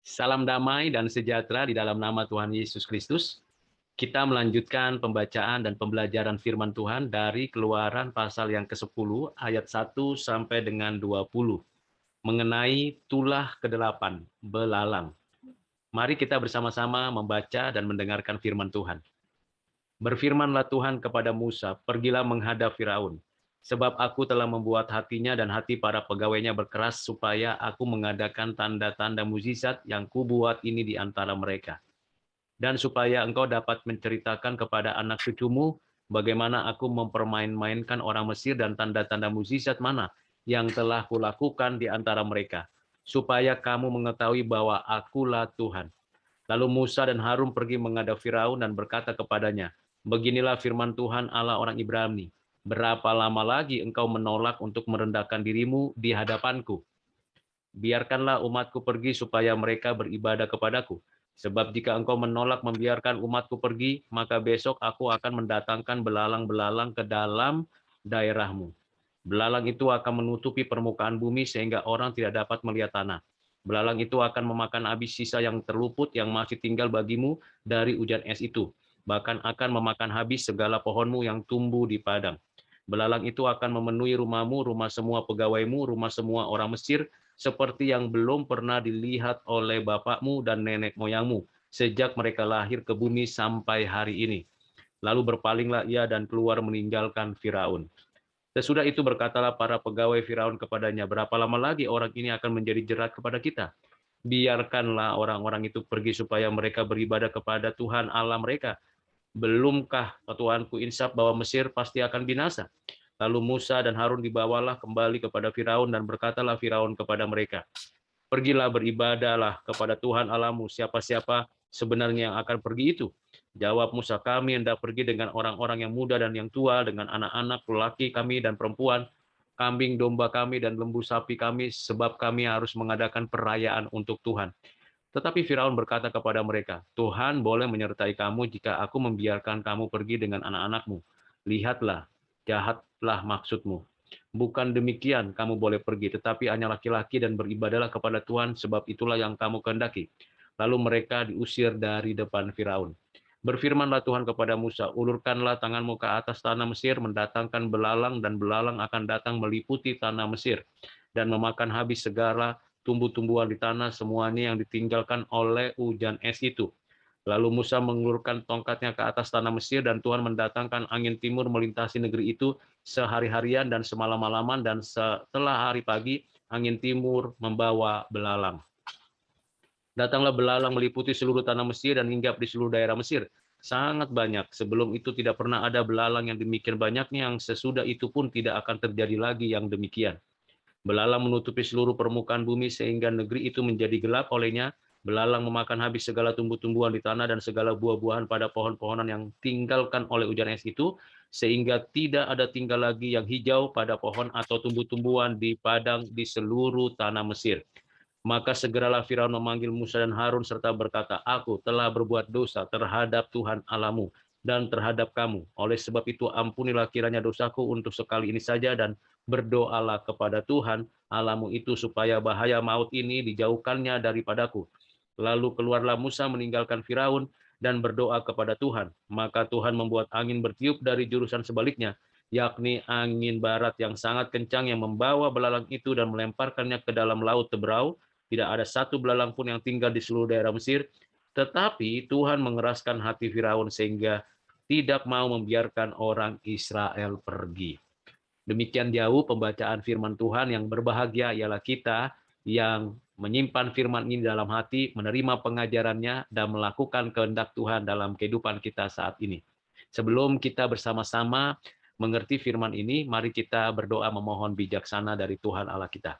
Salam damai dan sejahtera di dalam nama Tuhan Yesus Kristus. Kita melanjutkan pembacaan dan pembelajaran firman Tuhan dari Keluaran pasal yang ke-10 ayat 1 sampai dengan 20 mengenai tulah ke-8, belalang. Mari kita bersama-sama membaca dan mendengarkan firman Tuhan. Berfirmanlah Tuhan kepada Musa, pergilah menghadap Firaun, sebab aku telah membuat hatinya dan hati para pegawainya berkeras supaya aku mengadakan tanda-tanda mukjizat yang kubuat ini di antara mereka. Dan supaya engkau dapat menceritakan kepada anak cucumu bagaimana aku mempermain-mainkan orang Mesir dan tanda-tanda mukjizat mana yang telah kulakukan di antara mereka, supaya kamu mengetahui bahwa akulah Tuhan. Lalu Musa dan Harun pergi menghadap Firaun dan berkata kepadanya, beginilah firman Tuhan Allah orang Ibrani, berapa lama lagi engkau menolak untuk merendahkan dirimu di hadapanku? Biarkanlah umatku pergi supaya mereka beribadah kepadaku. Sebab jika engkau menolak membiarkan umatku pergi, maka besok aku akan mendatangkan belalang-belalang ke dalam daerahmu. Belalang itu akan menutupi permukaan bumi sehingga orang tidak dapat melihat tanah. Belalang itu akan memakan habis sisa yang terluput yang masih tinggal bagimu dari hujan es itu. Bahkan akan memakan habis segala pohonmu yang tumbuh di padang. Belalang itu akan memenuhi rumahmu, rumah semua pegawaimu, rumah semua orang Mesir, seperti yang belum pernah dilihat oleh bapakmu dan nenek moyangmu, sejak mereka lahir ke bumi sampai hari ini. Lalu berpalinglah ia dan keluar meninggalkan Firaun. Sesudah itu berkatalah para pegawai Firaun kepadanya, berapa lama lagi orang ini akan menjadi jerat kepada kita? Biarkanlah orang-orang itu pergi supaya mereka beribadah kepada Tuhan Allah mereka. Belumkah Tuhanku insaf bahwa Mesir pasti akan binasa? Lalu Musa dan Harun dibawalah kembali kepada Firaun dan berkatalah Firaun kepada mereka, pergilah beribadahlah kepada Tuhan Allahmu, siapa-siapa sebenarnya yang akan pergi itu? Jawab Musa, kami hendak pergi dengan orang-orang yang muda dan yang tua, dengan anak-anak, lelaki kami dan perempuan, kambing domba kami dan lembu sapi kami, sebab kami harus mengadakan perayaan untuk Tuhan. Tetapi Firaun berkata kepada mereka, Tuhan boleh menyertai kamu jika aku membiarkan kamu pergi dengan anak-anakmu. Lihatlah, jahatlah maksudmu. Bukan demikian kamu boleh pergi, tetapi hanya laki-laki dan beribadahlah kepada Tuhan, sebab itulah yang kamu kehendaki. Lalu mereka diusir dari depan Firaun. Berfirmanlah Tuhan kepada Musa, ulurkanlah tanganmu ke atas tanah Mesir, mendatangkan belalang, dan belalang akan datang meliputi tanah Mesir, dan memakan habis segala tumbuh-tumbuhan di tanah, semuanya yang ditinggalkan oleh hujan es itu. Lalu Musa mengulurkan tongkatnya ke atas tanah Mesir, dan Tuhan mendatangkan angin timur melintasi negeri itu sehari-harian dan semalam-malaman, dan setelah hari pagi, angin timur membawa belalang. Datanglah belalang meliputi seluruh tanah Mesir dan hinggap di seluruh daerah Mesir. Sangat banyak. Sebelum itu tidak pernah ada belalang yang demikian banyaknya, yang sesudah itu pun tidak akan terjadi lagi yang demikian. Belalang menutupi seluruh permukaan bumi sehingga negeri itu menjadi gelap olehnya. Belalang memakan habis segala tumbuh-tumbuhan di tanah dan segala buah-buahan pada pohon-pohonan yang tinggalkan oleh hujan es itu, sehingga tidak ada tinggal lagi yang hijau pada pohon atau tumbuh-tumbuhan di padang di seluruh tanah Mesir. Maka segeralah Firaun memanggil Musa dan Harun serta berkata, aku telah berbuat dosa terhadap Tuhan Allahmu dan terhadap kamu. Oleh sebab itu ampunilah kiranya dosaku untuk sekali ini saja, dan berdoalah kepada Tuhan Allahmu itu supaya bahaya maut ini dijauhkannya daripadaku. Lalu keluarlah Musa meninggalkan Firaun dan berdoa kepada Tuhan. Maka Tuhan membuat angin bertiup dari jurusan sebaliknya, yakni angin barat yang sangat kencang yang membawa belalang itu dan melemparkannya ke dalam laut Teberau. Tidak ada satu belalang pun yang tinggal di seluruh daerah Mesir. Tetapi Tuhan mengeraskan hati Firaun sehingga tidak mau membiarkan orang Israel pergi. Demikian jauh pembacaan firman Tuhan. Yang berbahagia ialah kita yang menyimpan firman ini dalam hati, menerima pengajarannya, dan melakukan kehendak Tuhan dalam kehidupan kita saat ini. Sebelum kita bersama-sama mengerti firman ini, mari kita berdoa memohon bijaksana dari Tuhan Allah kita.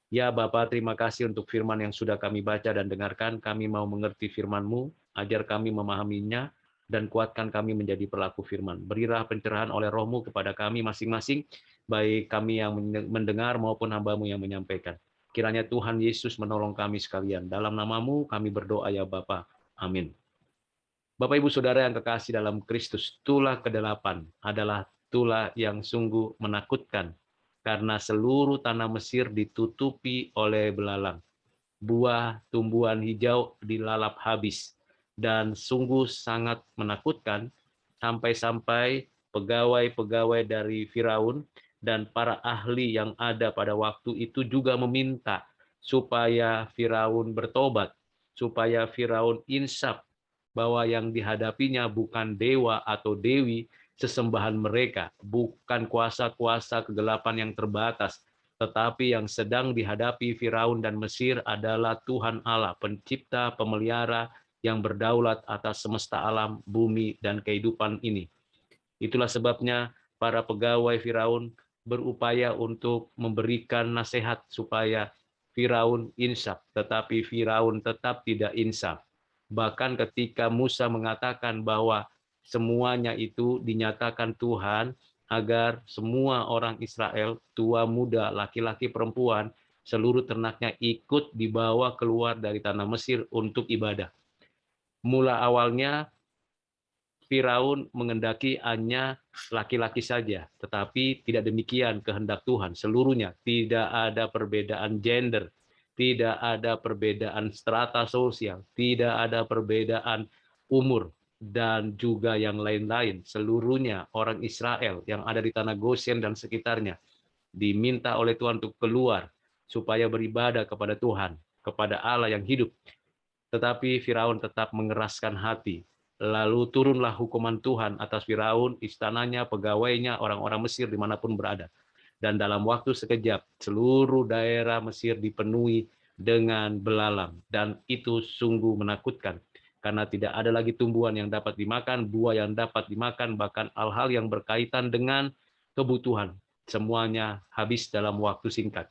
Ya Bapa, terima kasih untuk firman yang sudah kami baca dan dengarkan. Kami mau mengerti firman-Mu, ajar kami memahaminya, dan kuatkan kami menjadi pelaku firman. Berilah pencerahan oleh Roh-Mu kepada kami masing-masing, baik kami yang mendengar maupun hamba-Mu yang menyampaikan. Kiranya Tuhan Yesus menolong kami sekalian. Dalam nama-Mu kami berdoa ya Bapa. Amin. Bapak Ibu Saudara yang kekasih dalam Kristus, tulah ke-8 adalah tulah yang sungguh menakutkan, karena seluruh tanah Mesir ditutupi oleh belalang. buah tumbuhan hijau dilalap habis. Dan sungguh sangat menakutkan, sampai-sampai pegawai-pegawai dari Firaun dan para ahli yang ada pada waktu itu juga meminta supaya Firaun bertobat, supaya Firaun insaf bahwa yang dihadapinya bukan dewa atau dewi sesembahan mereka, bukan kuasa-kuasa kegelapan yang terbatas, tetapi yang sedang dihadapi Firaun dan Mesir adalah Tuhan Allah, pencipta, pemelihara, yang berdaulat atas semesta alam, bumi, dan kehidupan ini. Itulah sebabnya para pegawai Firaun berupaya untuk memberikan nasihat supaya Firaun insaf, tetapi Firaun tetap tidak insaf. Bahkan ketika Musa mengatakan bahwa semuanya itu dinyatakan Tuhan agar semua orang Israel, tua muda, laki-laki perempuan, seluruh ternaknya ikut dibawa keluar dari tanah Mesir untuk ibadah. Mula awalnya Firaun mengendaki hanya laki-laki saja, tetapi tidak demikian kehendak Tuhan. Seluruhnya tidak ada perbedaan gender, tidak ada perbedaan strata sosial, tidak ada perbedaan umur, dan juga yang lain-lain. Seluruhnya orang Israel yang ada di tanah Goshen dan sekitarnya diminta oleh Tuhan untuk keluar supaya beribadah kepada Tuhan, kepada Allah yang hidup. Tetapi Firaun tetap mengeraskan hati. Lalu turunlah hukuman Tuhan atas Firaun, istananya, pegawainya, orang-orang Mesir dimanapun berada. Dan dalam waktu sekejap, seluruh daerah Mesir dipenuhi dengan belalang. Dan itu sungguh menakutkan. Karena tidak ada lagi tumbuhan yang dapat dimakan, buah yang dapat dimakan, bahkan hal-hal yang berkaitan dengan kebutuhan. Semuanya habis dalam waktu singkat.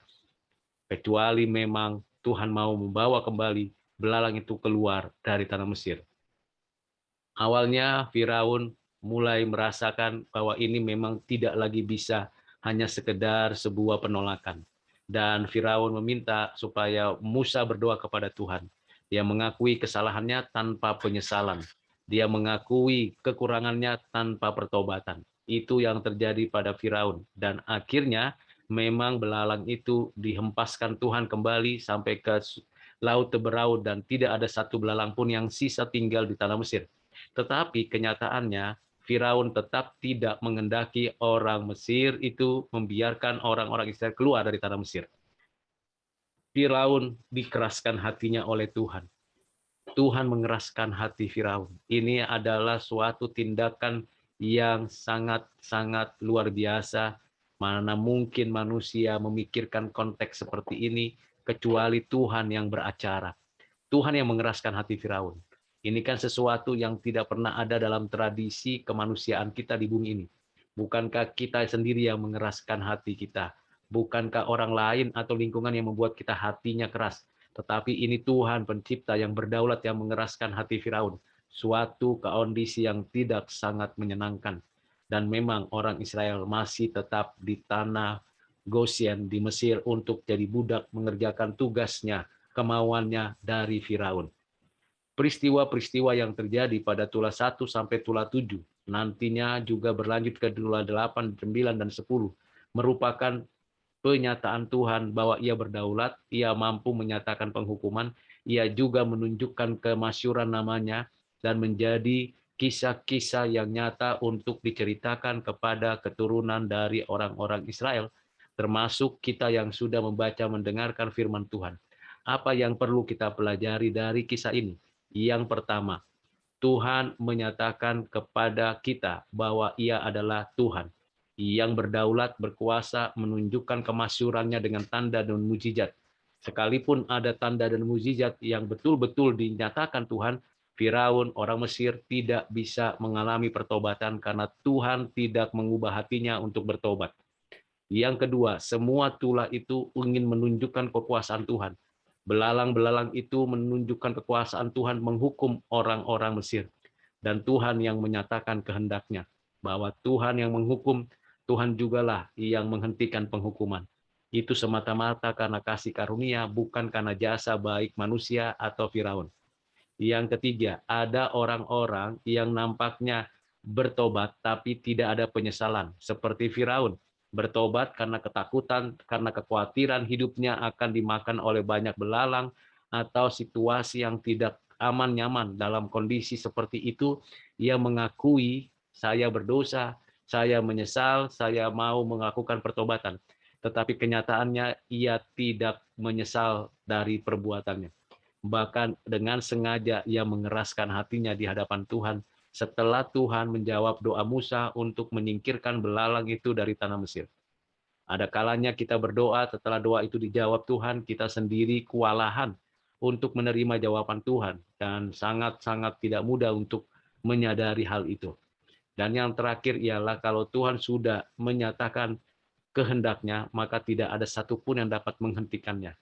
Kecuali memang Tuhan mau membawa kembali belalang itu keluar dari tanah Mesir. Awalnya Firaun mulai merasakan bahwa ini memang tidak lagi bisa hanya sekedar sebuah penolakan. Dan Firaun meminta supaya Musa berdoa kepada Tuhan. Dia mengakui kesalahannya tanpa penyesalan. Dia mengakui kekurangannya tanpa pertobatan. Itu yang terjadi pada Firaun. Dan akhirnya memang belalang itu dihempaskan Tuhan kembali sampai ke laut Teberau dan tidak ada satu belalang pun yang sisa tinggal di tanah Mesir. Tetapi kenyataannya Firaun tetap tidak mengendaki orang Mesir itu membiarkan orang-orang Israel keluar dari tanah Mesir. Firaun dikeraskan hatinya oleh Tuhan. Tuhan mengeraskan hati Firaun. Ini adalah suatu tindakan yang sangat-sangat luar biasa. Mana mungkin manusia memikirkan konteks seperti ini kecuali Tuhan yang beracara. Tuhan yang mengeraskan hati Firaun. Ini kan sesuatu yang tidak pernah ada dalam tradisi kemanusiaan kita di bumi ini. Bukankah kita sendiri yang mengeraskan hati kita? Bukankah orang lain atau lingkungan yang membuat kita hatinya keras? Tetapi ini Tuhan pencipta yang berdaulat yang mengeraskan hati Firaun. Suatu kondisi yang tidak sangat menyenangkan. Dan memang orang Israel masih tetap di tanah Goshen di Mesir untuk jadi budak mengerjakan tugasnya, kemauannya dari Firaun. Peristiwa-peristiwa yang terjadi pada Tula 1 sampai Tula 7, nantinya juga berlanjut ke Tula 8, 9, dan 10, merupakan penyataan Tuhan bahwa ia berdaulat, ia mampu menyatakan penghukuman, ia juga menunjukkan kemasyuran namanya, dan menjadi kisah-kisah yang nyata untuk diceritakan kepada keturunan dari orang-orang Israel, termasuk kita yang sudah membaca mendengarkan firman Tuhan. Apa yang perlu kita pelajari dari kisah ini? Yang pertama, Tuhan menyatakan kepada kita bahwa Ia adalah Tuhan yang berdaulat, berkuasa, menunjukkan kemasyurannya dengan tanda dan mujizat. Sekalipun ada tanda dan mujizat yang betul-betul dinyatakan Tuhan, Firaun, orang Mesir, tidak bisa mengalami pertobatan karena Tuhan tidak mengubah hatinya untuk bertobat. Yang kedua, semua tulah itu ingin menunjukkan kekuasaan Tuhan. Belalang-belalang itu menunjukkan kekuasaan Tuhan menghukum orang-orang Mesir. Dan Tuhan yang menyatakan kehendaknya. Bahwa Tuhan yang menghukum, Tuhan jugalah yang menghentikan penghukuman. Itu semata-mata karena kasih karunia, bukan karena jasa baik manusia atau Firaun. Yang ketiga, ada orang-orang yang nampaknya bertobat tapi tidak ada penyesalan. Seperti Firaun, bertobat karena ketakutan, karena kekhawatiran hidupnya akan dimakan oleh banyak belalang, atau situasi yang tidak aman nyaman, dalam kondisi seperti itu ia mengakui saya berdosa, saya menyesal, saya mau melakukan pertobatan. Tetapi kenyataannya ia tidak menyesal dari perbuatannya. Bahkan dengan sengaja ia mengeraskan hatinya di hadapan Tuhan setelah Tuhan menjawab doa Musa untuk menyingkirkan belalang itu dari tanah Mesir. Ada kalanya kita berdoa, setelah doa itu dijawab Tuhan, kita sendiri kewalahan untuk menerima jawaban Tuhan, dan sangat-sangat tidak mudah untuk menyadari hal itu. Dan yang terakhir ialah kalau Tuhan sudah menyatakan kehendaknya, maka tidak ada satupun yang dapat menghentikannya.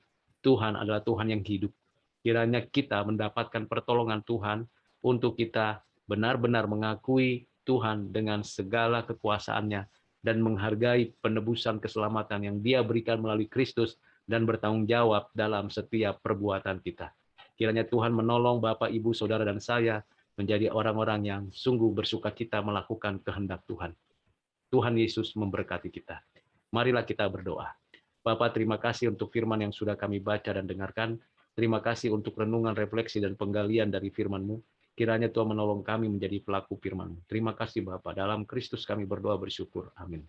Tuhan adalah Tuhan yang hidup. Kiranya kita mendapatkan pertolongan Tuhan untuk kita benar-benar mengakui Tuhan dengan segala kekuasaannya dan menghargai penebusan keselamatan yang Dia berikan melalui Kristus dan bertanggung jawab dalam setiap perbuatan kita. Kiranya Tuhan menolong Bapak, Ibu, Saudara, dan saya menjadi orang-orang yang sungguh bersukacita melakukan kehendak Tuhan. Tuhan Yesus memberkati kita. Marilah kita berdoa. Bapa, terima kasih untuk firman yang sudah kami baca dan dengarkan. Terima kasih untuk renungan, refleksi, dan penggalian dari firman-Mu. Kiranya Tuhan menolong kami menjadi pelaku firman-Mu. Terima kasih Bapa. Dalam Kristus kami berdoa bersyukur. Amin.